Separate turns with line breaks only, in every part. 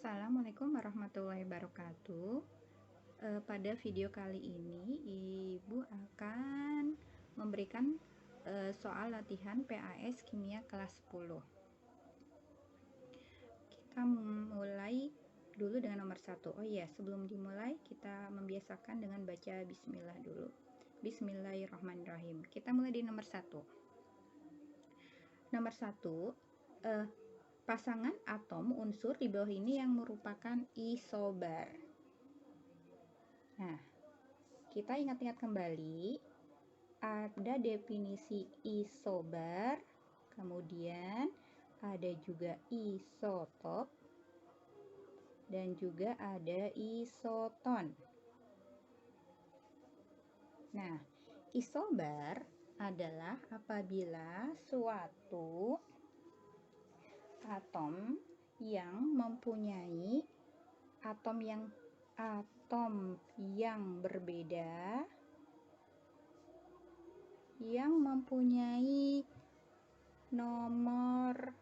Assalamualaikum warahmatullahi wabarakatuh. Pada video kali ini Ibu akan memberikan soal latihan PAS Kimia kelas 10. Kita mulai dulu dengan nomor 1. Oh iya, sebelum dimulai kita membiasakan dengan baca bismillah dulu. Bismillahirrahmanirrahim. Kita mulai di nomor 1. Nomor 1, pasangan atom unsur di bawah ini yang merupakan isobar. Nah, kita ingat-ingat kembali, ada definisi isobar, kemudian ada juga isotop, dan juga ada isoton. Nah, isobar adalah apabila suatu atom yang mempunyai atom yang berbeda yang mempunyai nomor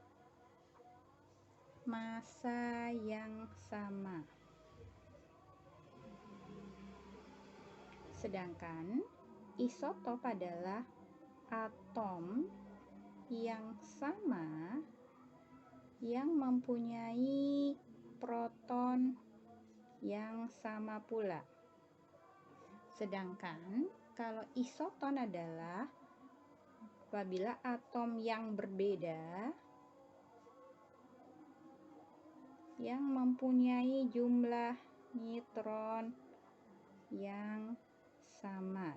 massa yang sama. Sedangkan isotop adalah atom yang sama yang mempunyai proton yang sama pula. Sedangkan kalau isoton adalah apabila atom yang berbeda yang mempunyai jumlah neutron yang sama.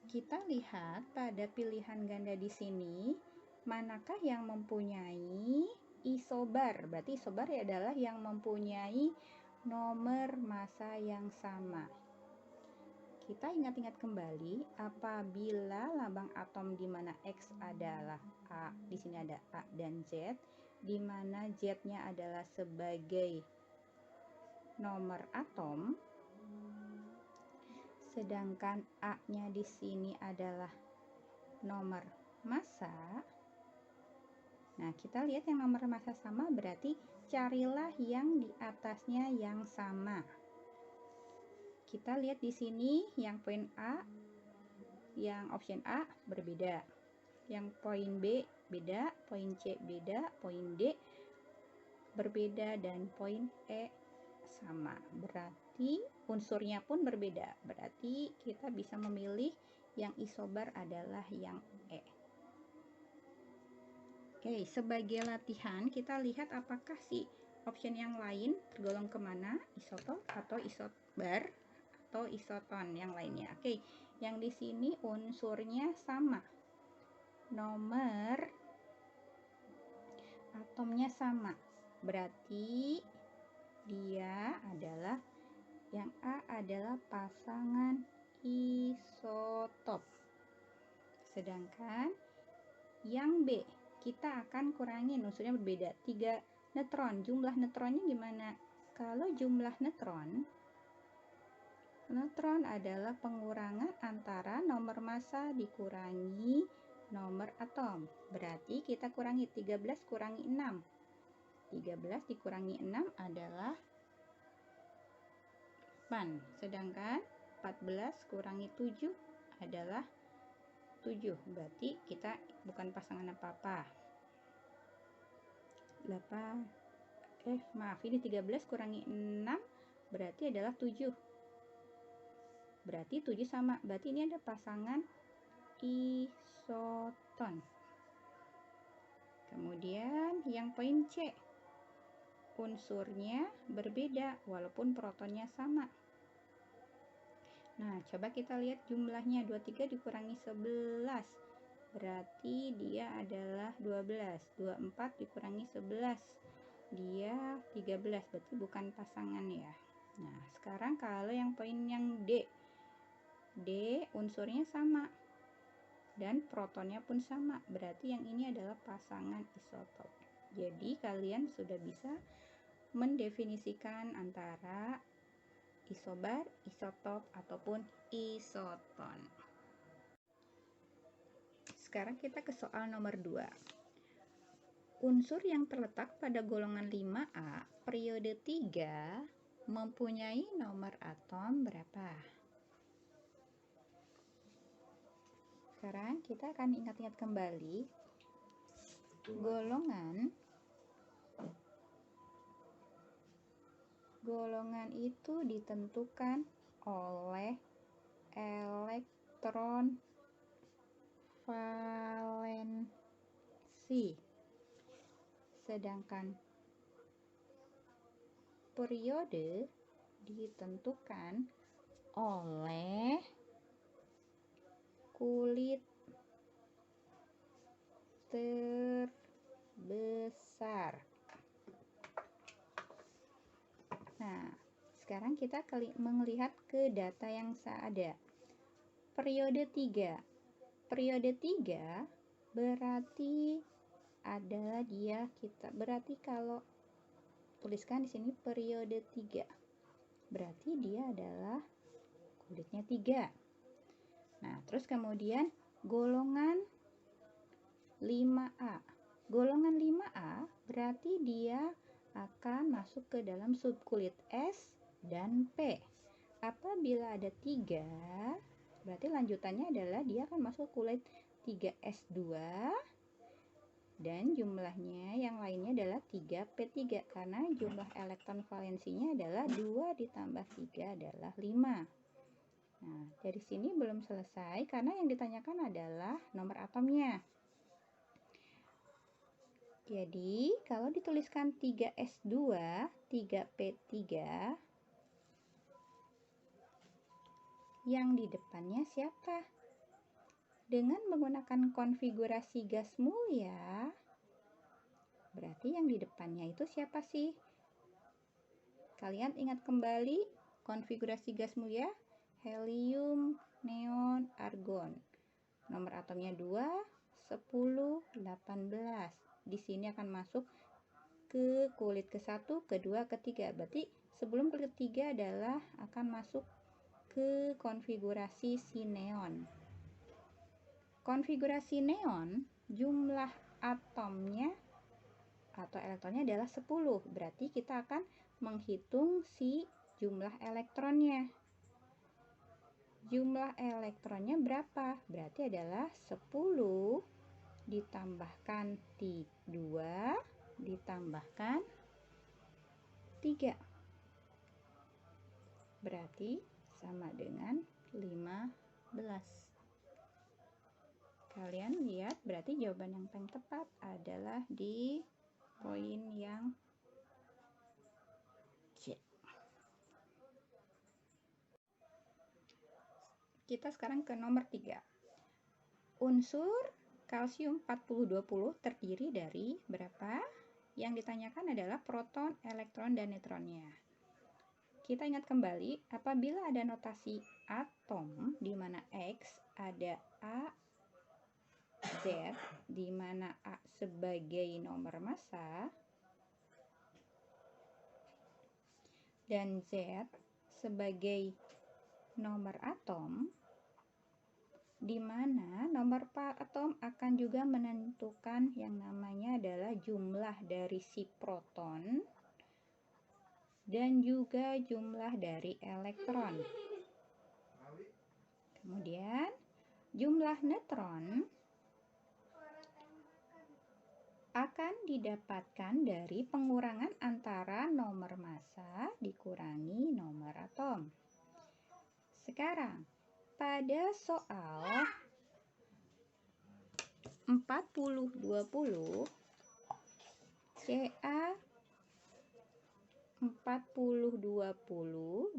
Kita lihat pada pilihan ganda di sini, manakah yang mempunyai isobar? Berarti isobar adalah yang mempunyai nomor massa yang sama. Kita ingat-ingat kembali, apabila lambang atom di mana X adalah A, di sini ada A dan Z, di mana Z-nya adalah sebagai nomor atom, sedangkan A-nya di sini adalah nomor massa. Nah, kita lihat yang nomor massa sama, berarti carilah yang di atasnya yang sama. Kita lihat di sini yang poin A, yang option A berbeda. Yang poin B beda, poin C beda, poin D berbeda, dan poin E sama. Berarti unsurnya pun berbeda. Berarti kita bisa memilih yang isobar adalah yang E. Oke, sebagai latihan kita lihat apakah si option yang lain tergolong kemana, isotop atau isobar atau isoton yang lainnya. Oke, yang di sini unsurnya sama, nomor atomnya sama, berarti dia adalah yang A adalah pasangan isotop. Sedangkan yang B kita akan kurangin, unsurnya berbeda, 3 neutron. Jumlah neutronnya gimana? Kalau jumlah neutron adalah pengurangan antara nomor massa dikurangi nomor atom. Berarti kita kurangi 13 kurangi 6. 13 dikurangi 6 adalah 8. Sedangkan 14 kurangi 7 adalah 7. Berarti kita bukan pasangan apa-apa. 8 ini 13 kurangi 6 berarti adalah 7. Berarti 7 sama. Berarti ini ada pasangan isoton. Kemudian yang poin C, unsurnya berbeda walaupun protonnya sama. Nah, coba kita lihat jumlahnya, 23 dikurangi 11 berarti dia adalah 12. 24 dikurangi 11 dia 13, berarti bukan pasangan ya. Nah, sekarang kalau yang poin yang D unsurnya sama dan protonnya pun sama, berarti yang ini adalah pasangan isotop. Jadi kalian sudah bisa mendefinisikan antara isobar, isotop, ataupun isoton. Sekarang kita ke soal nomor 2. Unsur yang terletak pada golongan 5A periode 3 mempunyai nomor atom berapa? Sekarang kita akan ingat-ingat kembali golongan itu ditentukan oleh elektron valensi, sedangkan periode ditentukan oleh kulit terbesar. Nah, sekarang kita melihat ke data yang ada. Periode 3. Periode 3 berarti adalah berarti kalau tuliskan di sini periode 3. Berarti dia adalah kulitnya 3. Nah, terus kemudian golongan 5A. Golongan 5A berarti dia akan masuk ke dalam subkulit S dan P. Apabila ada 3, berarti lanjutannya adalah dia akan masuk kulit 3S2 dan jumlahnya yang lainnya adalah 3P3 karena jumlah elektron valensinya adalah 2 ditambah 3 adalah 5. Nah, dari sini belum selesai karena yang ditanyakan adalah nomor atomnya. Jadi, kalau dituliskan 3S2, 3P3, yang di depannya siapa? Dengan menggunakan konfigurasi gas mulia, berarti yang di depannya itu siapa sih? Kalian ingat kembali konfigurasi gas mulia? Helium, neon, argon. Nomor atomnya 2, 10, 18. Di sini akan masuk ke kulit ke-1, ke-2, ke-3. Berarti sebelum kulit ke-3 adalah akan masuk ke konfigurasi si neon. Konfigurasi neon, jumlah atomnya atau elektronnya adalah 10. Berarti kita akan menghitung si jumlah elektronnya. Jumlah elektronnya berapa? Berarti adalah 10 ditambahkan 2 ditambahkan 3. Berarti sama dengan 15. Kalian lihat, berarti jawaban yang paling tepat adalah di poin yang C. Kita sekarang ke nomor 3. Unsur kalsium 4020 terdiri dari berapa? Yang ditanyakan adalah proton, elektron, dan neutronnya. Kita ingat kembali, apabila ada notasi atom di mana X ada A, Z, di mana A sebagai nomor massa dan Z sebagai nomor atom, di mana nomor atom akan juga menentukan yang namanya adalah jumlah dari si proton dan juga jumlah dari elektron. Kemudian jumlah neutron akan didapatkan dari pengurangan antara nomor massa dikurangi nomor atom. Sekarang, pada soal 4020, Ca 4020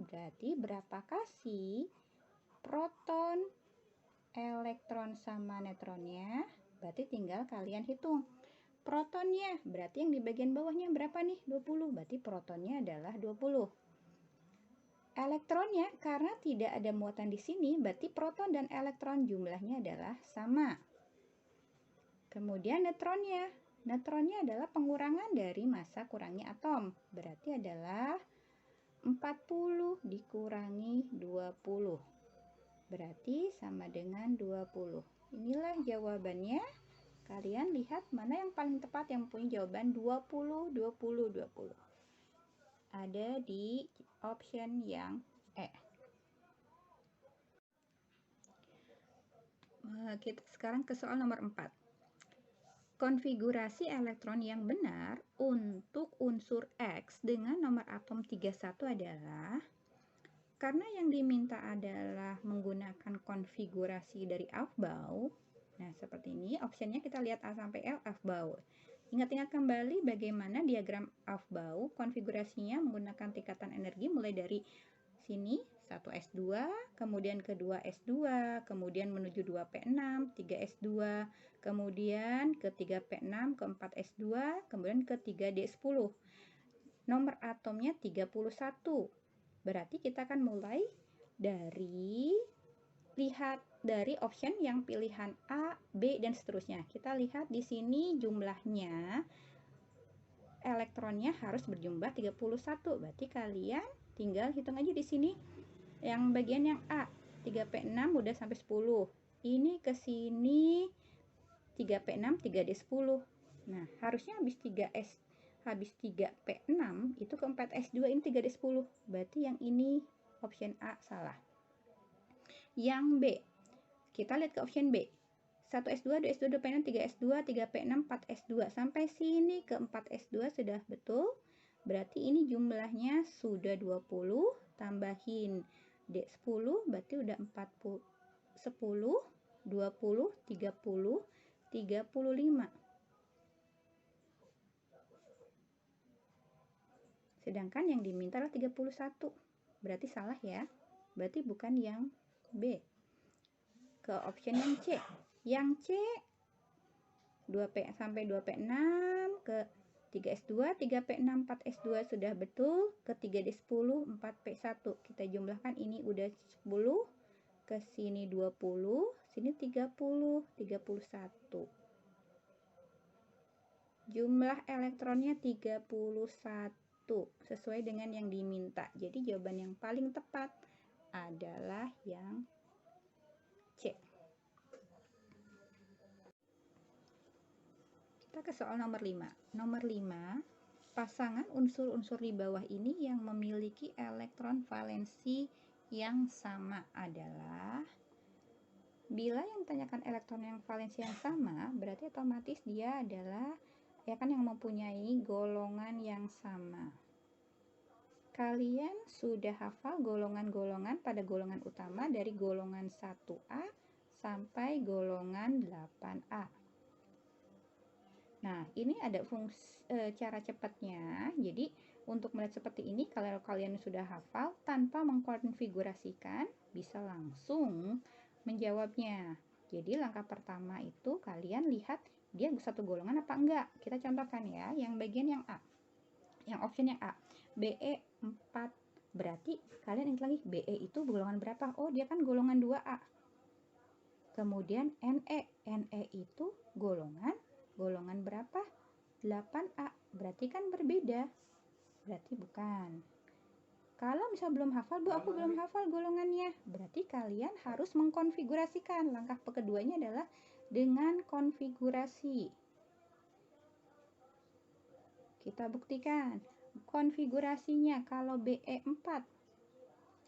berarti berapa kasih proton, elektron, sama neutronnya? Berarti tinggal kalian hitung. Protonnya berarti yang di bagian bawahnya berapa nih? 20. Berarti protonnya adalah 20. Elektronnya karena tidak ada muatan di sini, berarti proton dan elektron jumlahnya adalah sama. Kemudian neutronnya. Neutronnya adalah pengurangan dari massa kurangi atom. Berarti adalah 40 dikurangi 20. Berarti sama dengan 20. Inilah jawabannya. Kalian lihat mana yang paling tepat yang punya jawaban 20, 20, 20. Ada di option yang E. Kita sekarang ke soal nomor 4. Konfigurasi elektron yang benar untuk unsur X dengan nomor atom 31 adalah, karena yang diminta adalah menggunakan konfigurasi dari Aufbau. Nah, seperti ini, optionnya kita lihat A sampai L, Aufbau. Ingat-ingat kembali bagaimana diagram Aufbau, konfigurasinya menggunakan tingkatan energi mulai dari sini, 1S2, kemudian ke 2S2, kemudian menuju 2P6, 3S2, kemudian ke 3P6, ke 4S2, kemudian ke 3D10. Nomor atomnya 31. Berarti kita akan mulai dari lihat dari option yang pilihan A, B, dan seterusnya. Kita lihat di sini jumlahnya, elektronnya harus berjumlah 31. Berarti kalian tinggal hitung aja di sini. Yang bagian yang A, 3P6 udah sampai 10. Ini ke sini 3P6, 3D10. Nah, harusnya habis 3P6 itu ke 4S2, ini 3D10. Berarti yang ini option A salah. Yang B, kita lihat ke option B. 1S2, 2S2, 2P6, 3S2, 3P6, 4S2. Sampai sini ke 4S2 sudah betul. Berarti ini jumlahnya sudah 20, tambahin D10, berarti udah 40, 10, 20, 30, 35. Sedangkan yang diminta adalah 31. Berarti salah ya. Berarti bukan yang B. Ke option yang C. Yang C 2P sampai 2P6 ke 3S2, 3P6, 4S2 sudah betul. Ke 3D10, 4P1. Kita jumlahkan, ini udah 10, ke sini 20, sini 30, 31. Jumlah elektronnya 31 sesuai dengan yang diminta. Jadi jawaban yang paling tepat adalah yang C. Kita ke soal nomor 5. Nomor 5, pasangan unsur-unsur di bawah ini yang memiliki elektron valensi yang sama adalah, bila yang ditanyakan elektron yang valensi yang sama, berarti otomatis dia adalah ya kan yang mempunyai golongan yang sama. Kalian sudah hafal golongan-golongan pada golongan utama dari golongan 1A sampai golongan 8A. Nah, ini ada cara cepatnya. Jadi, untuk melihat seperti ini, kalau kalian sudah hafal, tanpa mengkonfigurasikan, bisa langsung menjawabnya. Jadi, langkah pertama itu kalian lihat dia satu golongan apa enggak. Kita contohkan ya, yang bagian yang A. Yang option yang A. BE 4. Berarti kalian ingat lagi, BE itu golongan berapa? Oh, dia kan golongan 2A. Kemudian NE. NE itu golongan berapa? 8A. Berarti kan berbeda. Berarti bukan. Kalau misal belum hafal, Bu, aku belum hafal golongannya. Berarti kalian harus mengkonfigurasikan. Langkah keduanya adalah dengan konfigurasi. Kita buktikan. Konfigurasinya kalau BE4.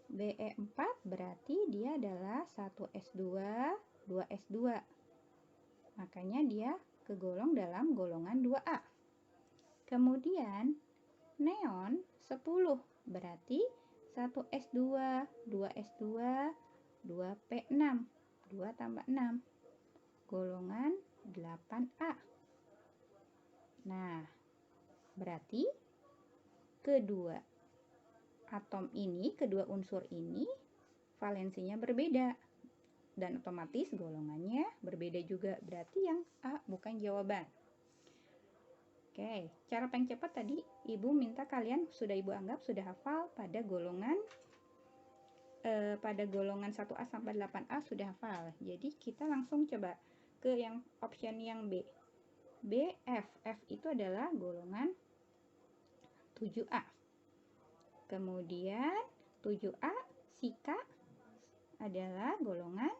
BE4 berarti dia adalah 1S2, 2S2. Makanya dia kegolong dalam golongan 2A. Kemudian neon 10 berarti 1S2, 2S2, 2P6, 2 tambah 6, golongan 8A. Nah, berarti kedua atom ini, kedua unsur ini valensinya berbeda. Dan otomatis golongannya berbeda juga. Berarti yang A bukan jawaban. Oke, cara paling cepat tadi Ibu minta kalian Ibu anggap sudah hafal pada golongan 1A sampai 8A sudah hafal. Jadi kita langsung coba ke yang option yang B. BF. F itu adalah golongan 7A. Kemudian 7A si K adalah golongan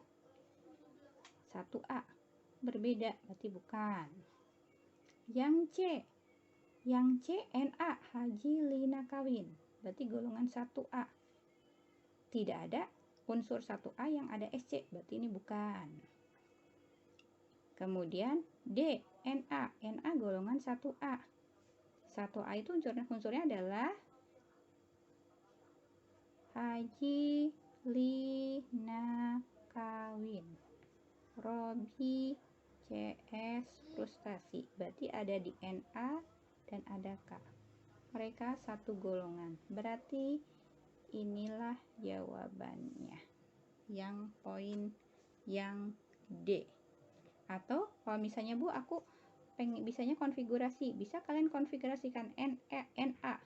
1A. berbeda, berarti bukan. Yang C Na, Haji Lina kawin, berarti golongan 1A. Tidak ada unsur 1A yang ada SC, berarti ini bukan. Kemudian D, Na golongan 1A. 1A itu unsurnya adalah Haji Lina kawin, Robi CS frustasi, berarti ada di Na dan ada K. Mereka satu golongan, berarti inilah jawabannya. Yang poin yang D. Atau kalau misalnya Bu, aku bisanya konfigurasi, bisa kalian konfigurasikan Na.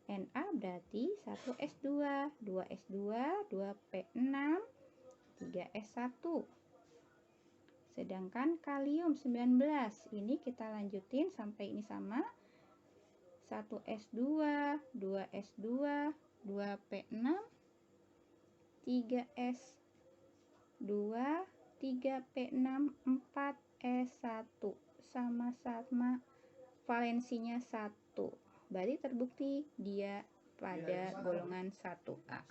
Na berarti 1S2, 2S2, 2P6, 3S1. Sedangkan kalium 19, ini kita lanjutin sampai ini sama. 1S2, 2S2, 2P6, 3S2, 3P6, 4S1. Sama-sama valensinya 1. Berarti terbukti dia pada golongan 1A.